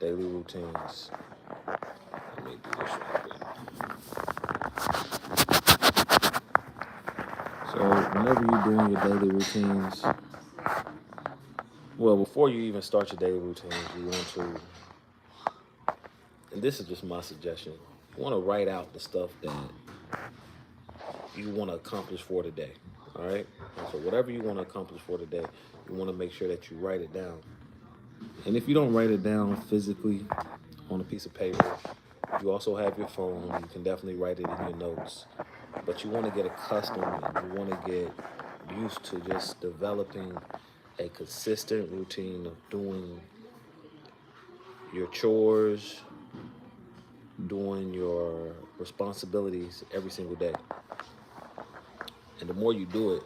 daily routines. Let me do this right quick. So whenever you're doing your daily routines, well, before you even start your daily routines, you want to, and this is just my suggestion, you want to write out the stuff that you want to accomplish for today. All right. And so whatever you want to accomplish for today, you want to make sure that you write it down. And if you don't write it down physically on a piece of paper, you also have your phone. You can definitely write it in your notes. But you want to get accustomed and you want to get used to just developing a consistent routine of doing your chores, doing your responsibilities every single day. And the more you do it,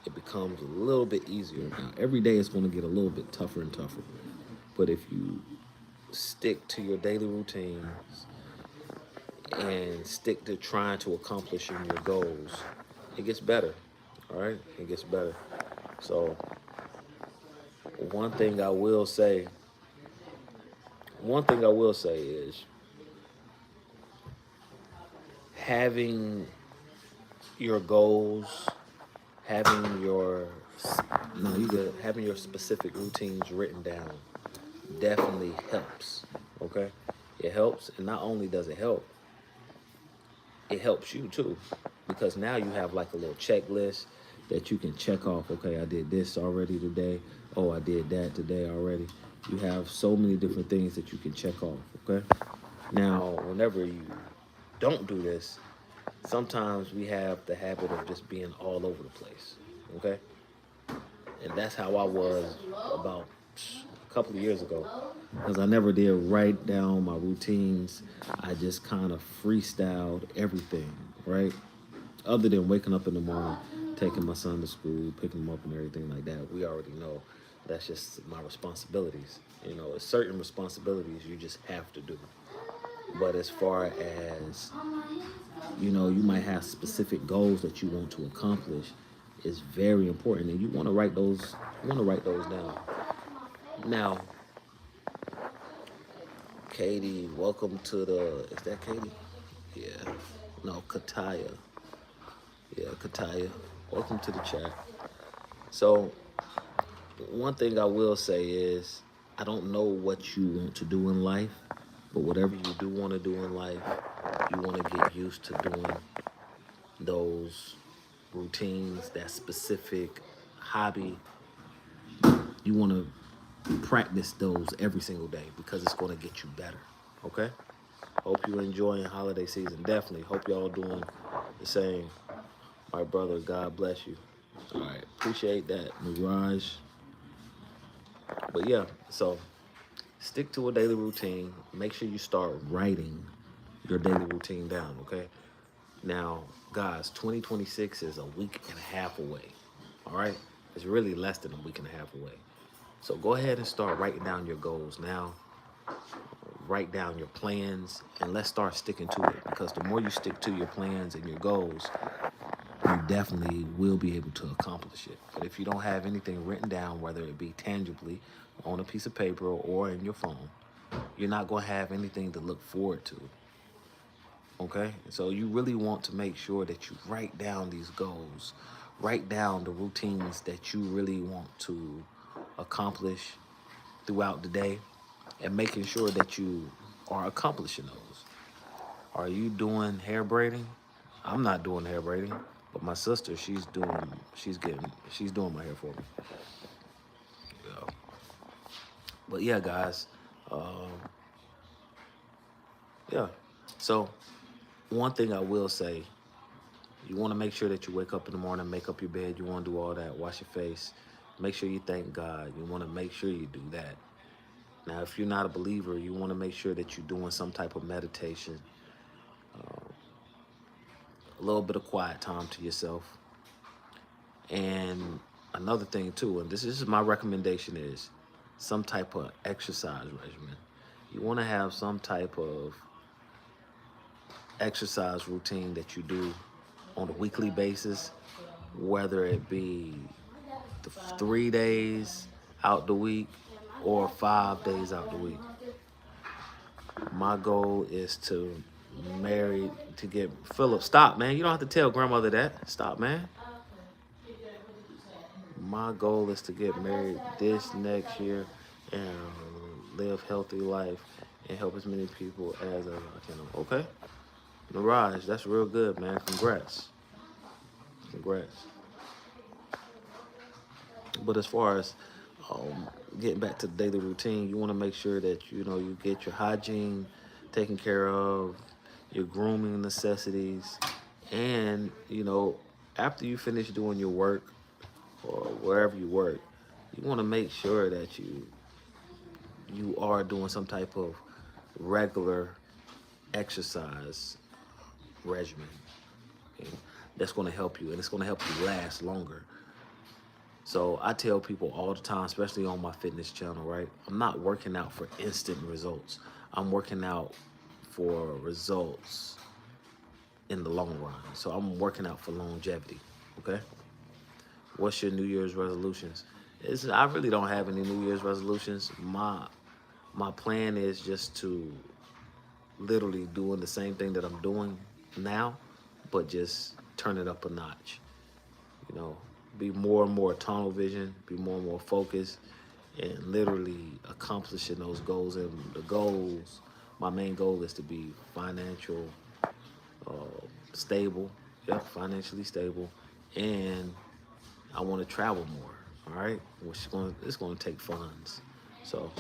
it becomes a little bit easier. Now, every day it's going to get a little bit tougher and tougher. But if you stick to your daily routines and stick to trying to accomplishing your goals, it gets better. All right? It gets better. So, one thing I will say, one thing I will say is having your goals, having your no, you good, having your specific routines written down definitely helps. Okay? It helps, and not only does it helps you too. Because now you have like a little checklist that you can check off. Okay, I did this already today. Oh, I did that today already. You have so many different things that you can check off. Okay. Now, whenever you don't do this, sometimes we have the habit of just being all over the place. Okay. And that's how I was about a couple of years ago. Because I never did write down my routines. I just kind of freestyled everything, right? Other than waking up in the morning, taking my son to school, picking him up and everything like that. We already know that's just my responsibilities. You know, it's certain responsibilities you just have to do. But as far as, you know, you might have specific goals that you want to accomplish, is very important. And you want to write those, you want to write those down. Now, Katie, welcome to the, is that Katie? Yeah. No, Kataya. Yeah, Kataya. Welcome to the chat. So, one thing I will say is I don't know what you want to do in life, but whatever you do want to do in life, you want to get used to doing those routines, that specific hobby. You want to practice those every single day because it's going to get you better. Okay? Hope you're enjoying holiday season. Definitely. Hope y'all doing the same. My brother, God bless you. All right. Appreciate that, Mirage. But yeah, so stick to a daily routine. Make sure you start writing your daily routine down, okay? Now, guys, 2026 is a week and a half away. All right? It's really less than a week and a half away. So go ahead and start writing down your goals now. Write down your plans and let's start sticking to it because the more you stick to your plans and your goals, you definitely will be able to accomplish it. But if you don't have anything written down, whether it be tangibly on a piece of paper or in your phone, you're not going to have anything to look forward to. Okay? So you really want to make sure that you write down these goals, write down the routines that you really want to accomplish throughout the day, and making sure that you are accomplishing those. Are you doing hair braiding? I'm not doing hair braiding, but my sister, she's doing my hair for me. Yeah. But yeah, guys, um, yeah. So one thing I will say, you want to make sure that you wake up in the morning, make up your bed. You want to do all that, wash your face, make sure you thank God. You want to make sure you do that. Now, if you're not a believer, you want to make sure that you're doing some type of meditation, a little bit of quiet time to yourself. And another thing too, and this is my recommendation is some type of exercise regimen. You want to have some type of exercise routine that you do on a weekly basis, whether it be 3 days out the week or 5 days out the week. My goal is to marry to get Philip. Stop, man. You don't have to tell grandmother that. Stop, man. My goal is to get married this next year and live healthy life and help as many people as I can. Okay, Mirage, that's real good, man. Congrats, congrats. But as far as getting back to the daily routine, you want to make sure that you get your hygiene taken care of, your grooming necessities, and after you finish doing your work or wherever you work, you want to make sure that you are doing some type of regular exercise regimen. Okay? That's going to help you, and it's going to help you last longer. So I tell people all the time, especially on my fitness channel, right? I'm not working out for instant results. I'm working out for results in the long run. So I'm working out for longevity. Okay. What's your New Year's resolutions? I really don't have any New Year's resolutions. My plan is just to literally doing the same thing that I'm doing now, but just turn it up a notch. You know, be more and more tunnel vision, be more and more focused, and literally accomplishing those goals. And the goals, my main goal is to be financial, uh, stable, financially stable, and I want to travel more. All right, it's going to take funds. So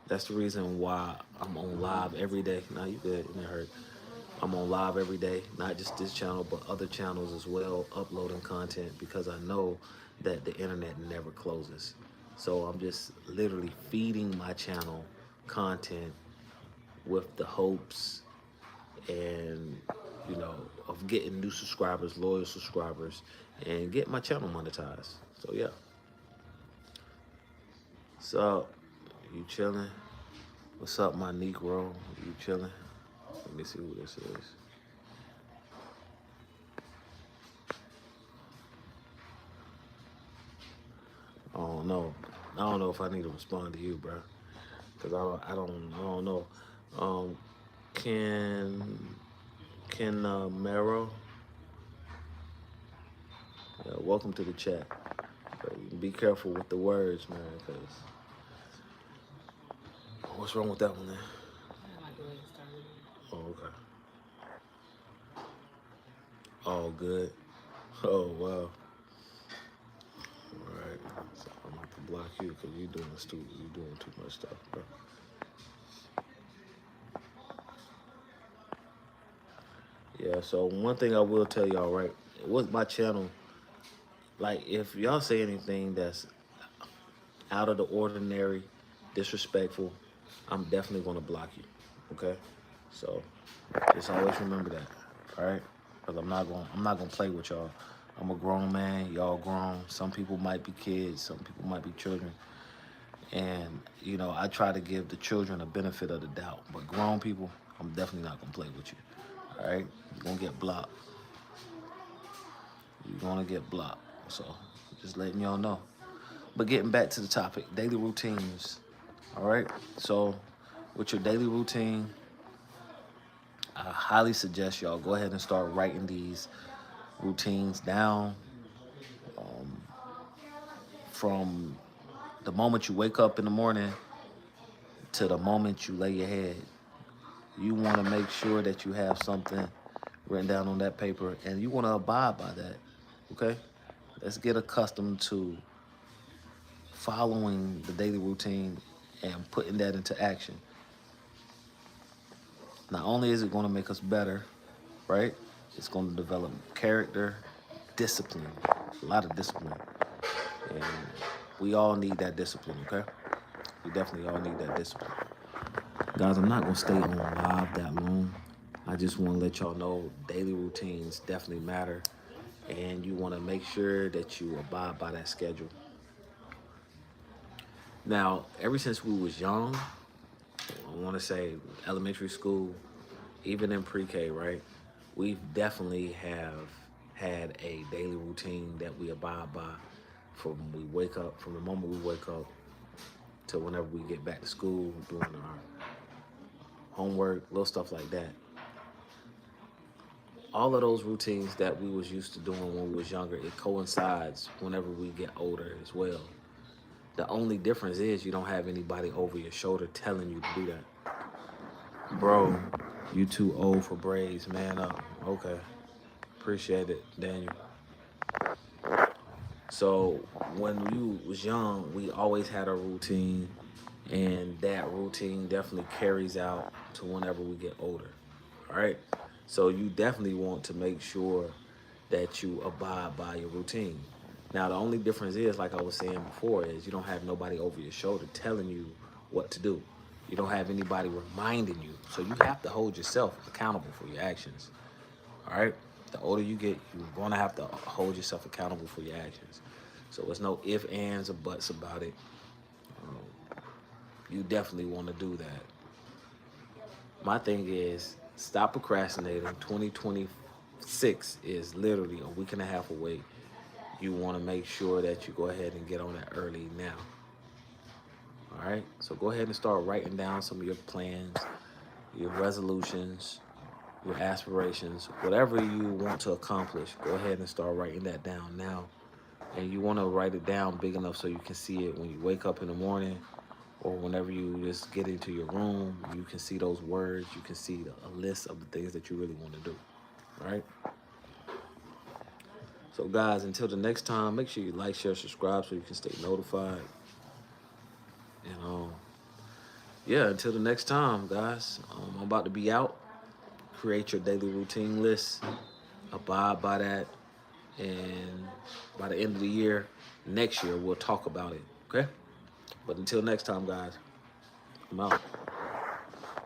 that's the reason why I'm on live every day. Now you good? It didn't hurt. I'm on live every day, not just this channel, but other channels as well, uploading content because I know that the internet never closes. So I'm just literally feeding my channel content with the hopes and of getting new subscribers, loyal subscribers, and get my channel monetized. So yeah. So you chilling? What's up, my Negro? You chilling? Let me see who this is. I don't know. I don't know if I need to respond to you, bro. Cause I don't know. Um, Ken Mero, welcome to the chat. Be careful with the words, man. Cause what's wrong with that one, man? Oh, okay. Oh, good. Oh, wow. All right. So I'm gonna have to block you because you doing too much stuff, bro. Yeah. So one thing I will tell y'all, right? With my channel, like if y'all say anything that's out of the ordinary, disrespectful, I'm definitely gonna block you. Okay. So just always remember that. All right. Because I'm not gonna play with y'all. I'm a grown man. Y'all grown. Some people might be kids. Some people might be children. And I try to give the children a benefit of the doubt. But grown people, I'm definitely not gonna play with you. All right, you're gonna get blocked. You're gonna get blocked. So just letting y'all know. But getting back to the topic, daily routines. All right. So with your daily routine, I highly suggest y'all go ahead and start writing these routines down. Um, from the moment you wake up in the morning to the moment you lay your head, you want to make sure that you have something written down on that paper and you want to abide by that. Okay? Let's get accustomed to following the daily routine and putting that into action. Not only is it going to make us better, right? It's going to develop character, discipline, a lot of discipline. And we all need that discipline, okay? We definitely all need that discipline. Guys, I'm not going to stay on live that long. I just want to let y'all know daily routines definitely matter. And you want to make sure that you abide by that schedule. Now, ever since we was young, I want to say elementary school, even in pre-K, right? We definitely have had a daily routine that we abide by from the moment we wake up to whenever we get back to school, doing homework, little stuff like that. All of those routines that we was used to doing when we was younger, it coincides whenever we get older as well. The only difference is you don't have anybody over your shoulder telling you to do that. Bro, you too old for braids, man up. Okay. Appreciate it, Daniel. So when you was young, we always had a routine, and that routine definitely carries out to whenever we get older. All right. So you definitely want to make sure that you abide by your routine. Now the only difference is, like I was saying before, is you don't have nobody over your shoulder telling you what to do. You don't have anybody reminding you. So you have to hold yourself accountable for your actions. All right. The older you get, you're gonna have to hold yourself accountable for your actions. So there's no ifs, ands, or buts about it. You definitely want to do that. My thing is stop procrastinating. 2026 is literally a week and a half away. You want to make sure that you go ahead and get on that early now. All right. So go ahead and start writing down some of your plans, your resolutions, your aspirations, whatever you want to accomplish. Go ahead and start writing that down now. And you want to write it down big enough so you can see it when you wake up in the morning, or whenever you just get into your room. You can see those words. You can see a list of the things that you really want to do. All right. So guys, until the next time, make sure you like, share, subscribe so you can stay notified. And yeah, until the next time, guys, I'm about to be out. Create your daily routine list. Abide by that. And by the end of the year, next year, we'll talk about it. Okay? But until next time, guys, I'm out.